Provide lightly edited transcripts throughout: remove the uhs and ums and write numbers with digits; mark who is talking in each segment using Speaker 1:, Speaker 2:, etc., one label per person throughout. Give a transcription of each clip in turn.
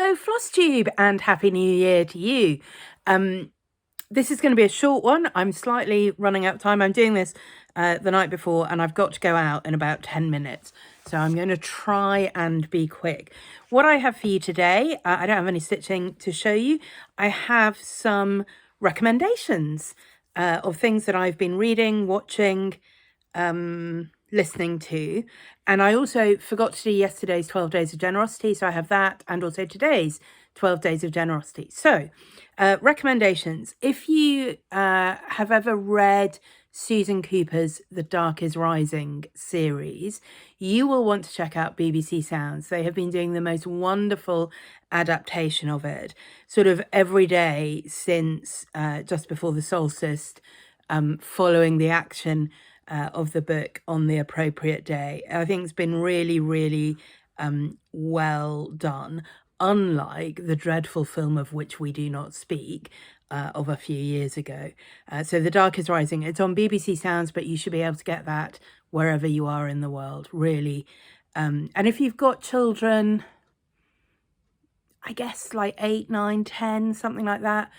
Speaker 1: Hello, FlossTube, and Happy New Year to you. This is going to be a short one. I'm slightly running out of time. I'm doing this the night before, and I've got to go out in about 10 minutes. So I'm going to try and be quick. What I have for you today, I don't have any stitching to show you. I have some recommendations of things that I've been reading, watching, listening to. And I also forgot to do yesterday's 12 Days of Generosity, so I have that, and also today's 12 Days of Generosity. So, recommendations. If you have ever read Susan Cooper's The Dark is Rising series, you will want to check out BBC Sounds. They have been doing the most wonderful adaptation of it, sort of every day since just before the solstice, following the action of the book on the appropriate day. I think it's been really, really well done, unlike the dreadful film of which we do not speak of a few years ago. So The Dark is Rising, it's on BBC Sounds, but you should be able to get that wherever you are in the world, really. And if you've got children, I guess like 8, 9, 10, something like that,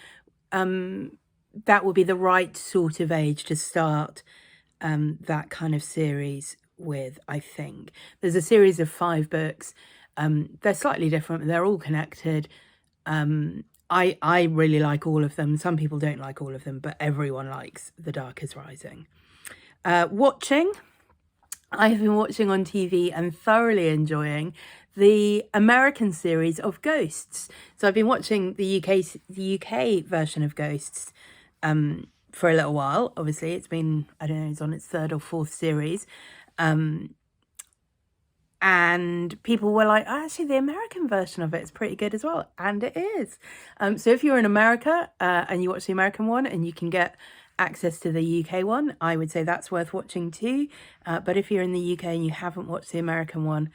Speaker 1: that would be the right sort of age to start that kind of series with, I think. There's a series of 5 books. They're slightly different, but they're all connected. I really like all of them. Some people don't like all of them, but everyone likes The Dark is Rising. Watching, I have been watching on TV and thoroughly enjoying the American series of Ghosts. So I've been watching the UK version of Ghosts for a little while. Obviously, it's been, I don't know, it's on its 3rd or 4th series. And people were like, oh, actually, the American version of it is pretty good as well. And it is. So if you're in America and you watch the American one and you can get access to the UK one, I would say that's worth watching too. But if you're in the UK and you haven't watched the American one,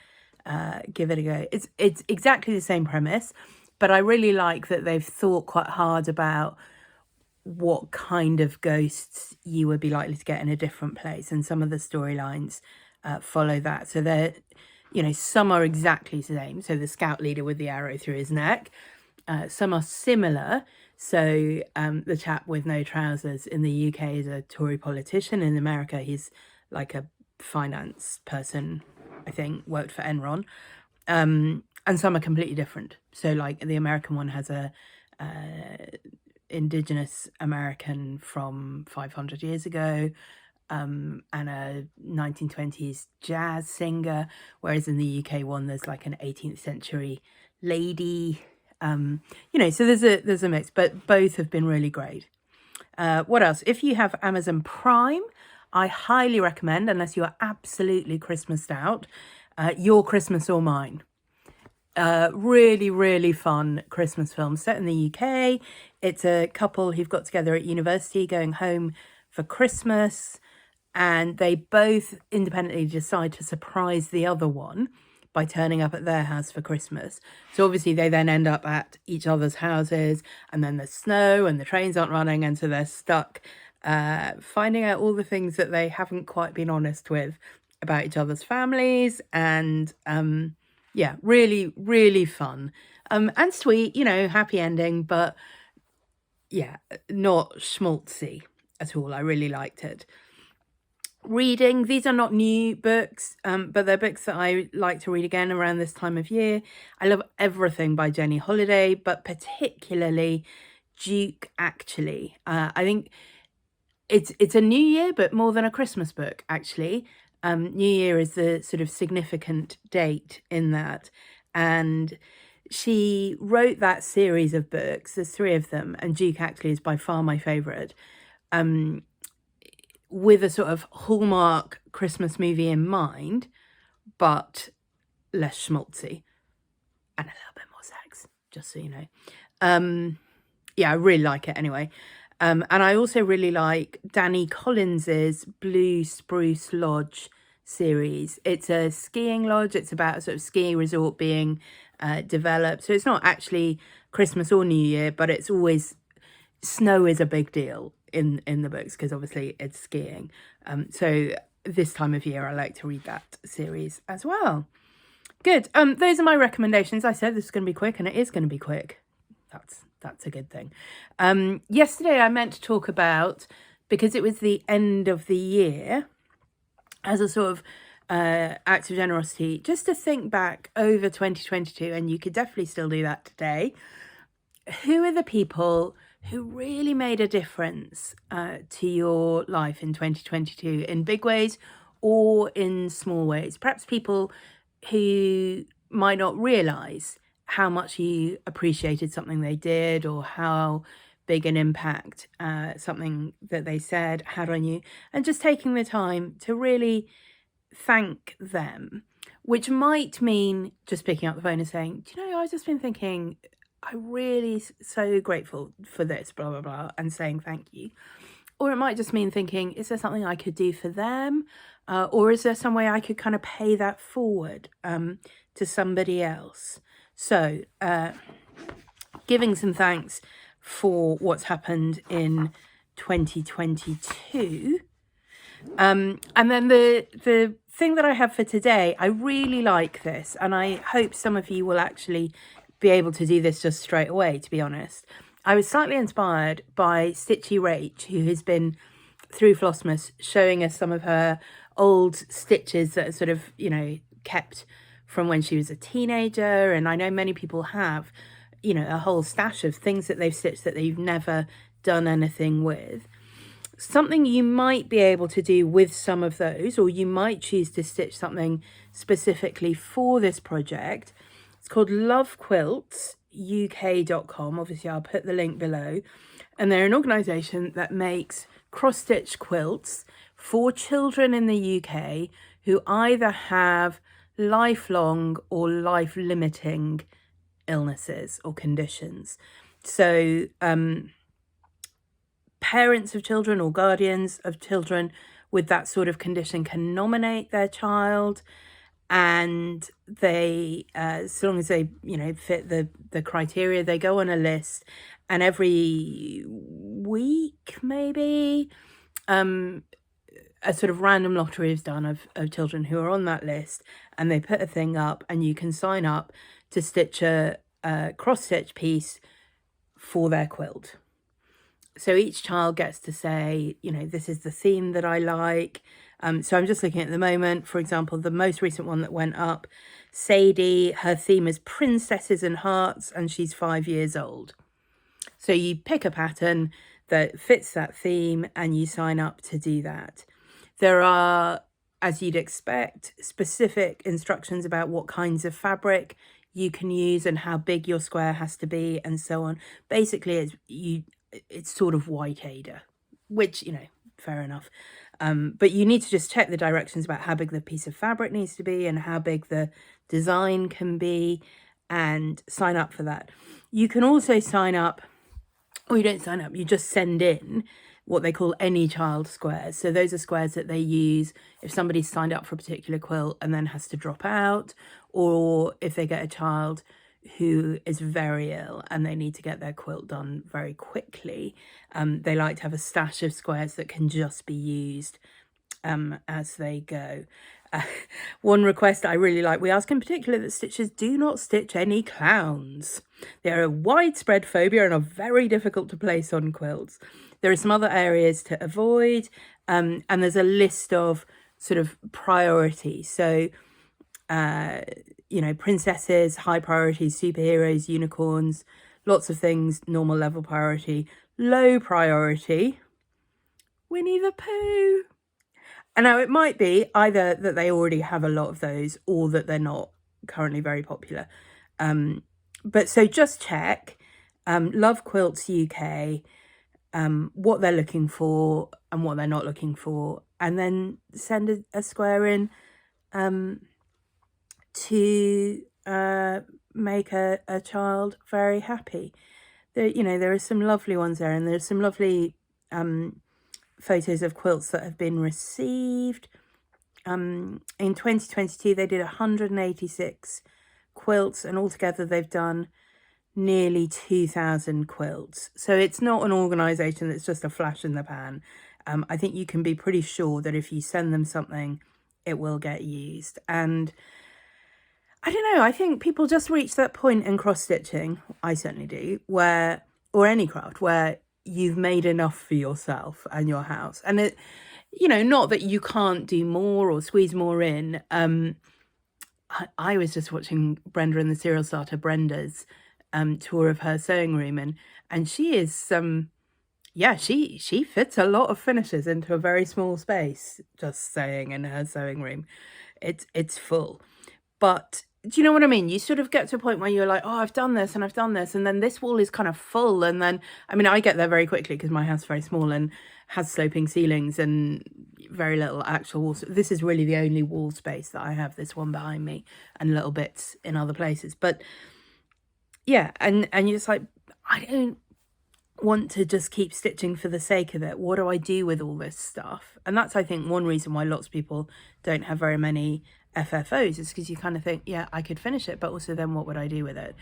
Speaker 1: give it a go. It's exactly the same premise, but I really like that they've thought quite hard about what kind of ghosts you would be likely to get in a different place, and some of the storylines follow that. So they're, you know, some are exactly the same. So the scout leader with the arrow through his neck. Some are similar. So the chap with no trousers in the UK is a Tory politician. In America, he's like a finance person, I think, worked for Enron. And some are completely different. So like the American one has a Indigenous American from 500 years ago, and a 1920s jazz singer, whereas in the UK one there's like an 18th century lady. You know, so there's a mix, but both have been really great. What else? If you have Amazon Prime, I highly recommend, unless you are absolutely Christmased out, Your Christmas or Mine. Really, really fun Christmas film set in the UK. It's a couple who've got together at university going home for Christmas, and they both independently decide to surprise the other one by turning up at their house for Christmas. So obviously they then end up at each other's houses, and then there's snow and the trains aren't running, and so they're stuck finding out all the things that they haven't quite been honest with about each other's families. And yeah, really, really fun and sweet, you know, happy ending, but yeah, not schmaltzy at all. I really liked it. Reading, these are not new books, but they're books that I like to read again around this time of year. I love everything by Jenny Holiday, but particularly Duke, actually. I think it's a New Year, but more than a Christmas book, actually. New Year is the sort of significant date in that. And she wrote that series of books. There's 3 of them, and Duke actually is by far my favourite, with a sort of Hallmark Christmas movie in mind, but less schmaltzy and a little bit more sex, just so you know. Yeah, I really like it anyway. And I also really like Danny Collins's Blue Spruce Lodge series. It's a skiing lodge. It's about a sort of ski resort being developed. So it's not actually Christmas or New Year, but it's always, snow is a big deal in the books because obviously it's skiing. So this time of year I like to read that series as well. Good. Those are my recommendations. I said this is going to be quick, and it is going to be quick. That's a good thing. Yesterday I meant to talk about, because it was the end of the year, as a sort of act of generosity, just to think back over 2022, and you could definitely still do that today. Who are the people who really made a difference to your life in 2022 in big ways or in small ways? Perhaps people who might not realize how much you appreciated something they did, or how big an impact something that they said had on you, and just taking the time to really thank them, which might mean just picking up the phone and saying, do you know, I've just been thinking, I'm really so grateful for this, blah, blah, blah, and saying thank you. Or it might just mean thinking, is there something I could do for them? Or is there some way I could kind of pay that forward to somebody else? So giving some thanks for what's happened in 2022. And then the thing that I have for today, I really like this, and I hope some of you will actually be able to do this just straight away, to be honest. I was slightly inspired by Stitchy Rach, who has been through Flossmas showing us some of her old stitches that are sort of, you know, kept from when she was a teenager. And I know many people have, you know, a whole stash of things that they've stitched that they've never done anything with. Something you might be able to do with some of those, or you might choose to stitch something specifically for this project. It's called lovequiltsuk.com. Obviously, I'll put the link below. And they're an organisation that makes cross-stitch quilts for children in the UK who either have lifelong or life-limiting illnesses or conditions. So parents of children or guardians of children with that sort of condition can nominate their child, and they, as long as they, you know, fit the criteria, they go on a list, and every week maybe a sort of random lottery is done of children who are on that list, and they put a thing up, and you can sign up to stitch a cross-stitch piece for their quilt. So each child gets to say, you know, this is the theme that I like. So I'm just looking at the moment, for example, the most recent one that went up, Sadie, her theme is princesses and hearts, and she's 5 years old. So you pick a pattern that fits that theme and you sign up to do that. There are, as you'd expect, specific instructions about what kinds of fabric you can use and how big your square has to be and so on. Basically, it's sort of white Ada, which, you know, fair enough. But you need to just check the directions about how big the piece of fabric needs to be and how big the design can be, and sign up for that. You can also sign up, or you don't sign up, you just send in what they call any child squares. So those are squares that they use if somebody's signed up for a particular quilt and then has to drop out, or if they get a child who is very ill and they need to get their quilt done very quickly. They like to have a stash of squares that can just be used as they go. One request I really like, we ask in particular that stitchers do not stitch any clowns. They are a widespread phobia and are very difficult to place on quilts. There are some other areas to avoid, and there's a list of sort of priorities. So you know, princesses, high priority, superheroes, unicorns, lots of things, normal level priority, low priority, Winnie the Pooh. And now it might be either that they already have a lot of those or that they're not currently very popular. But so just check Love Quilts UK, what they're looking for and what they're not looking for, and then send a square in to make a child very happy. There, you know, there are some lovely ones there, and there's some lovely photos of quilts that have been received. In 2022, they did 186 quilts, and altogether they've done nearly 2,000 quilts. So it's not an organisation that's just a flash in the pan. I think you can be pretty sure that if you send them something, it will get used. And I don't know. I think people just reach that point in cross stitching, I certainly do, where, or any craft, where you've made enough for yourself and your house. And it, you know, not that you can't do more or squeeze more in. I was just watching Brenda and the Serial Starter, Brenda's tour of her sewing room, and she is yeah, she fits a lot of finishes into a very small space, just sewing in her sewing room. It's full. But do you know what I mean? You sort of get to a point where you're like, oh, I've done this and I've done this, and then this wall is kind of full. And then, I mean, I get there very quickly because my house is very small and has sloping ceilings and very little actual wall. This is really the only wall space that I have, this one behind me, and little bits in other places. But yeah, and you're just like, I don't want to just keep stitching for the sake of it. What do I do with all this stuff? And that's, I think, one reason why lots of people don't have very many FFOs, is because you kind of think, yeah, I could finish it, but also then what would I do with it?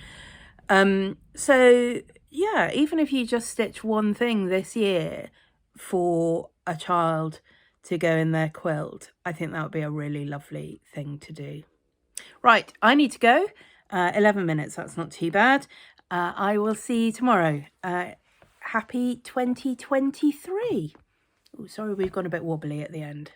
Speaker 1: So yeah, even if you just stitch one thing this year for a child to go in their quilt, I think that would be a really lovely thing to do. Right, I need to go. 11 minutes, that's not too bad. I will see you tomorrow. Happy 2023. Oh, sorry, we've gone a bit wobbly at the end.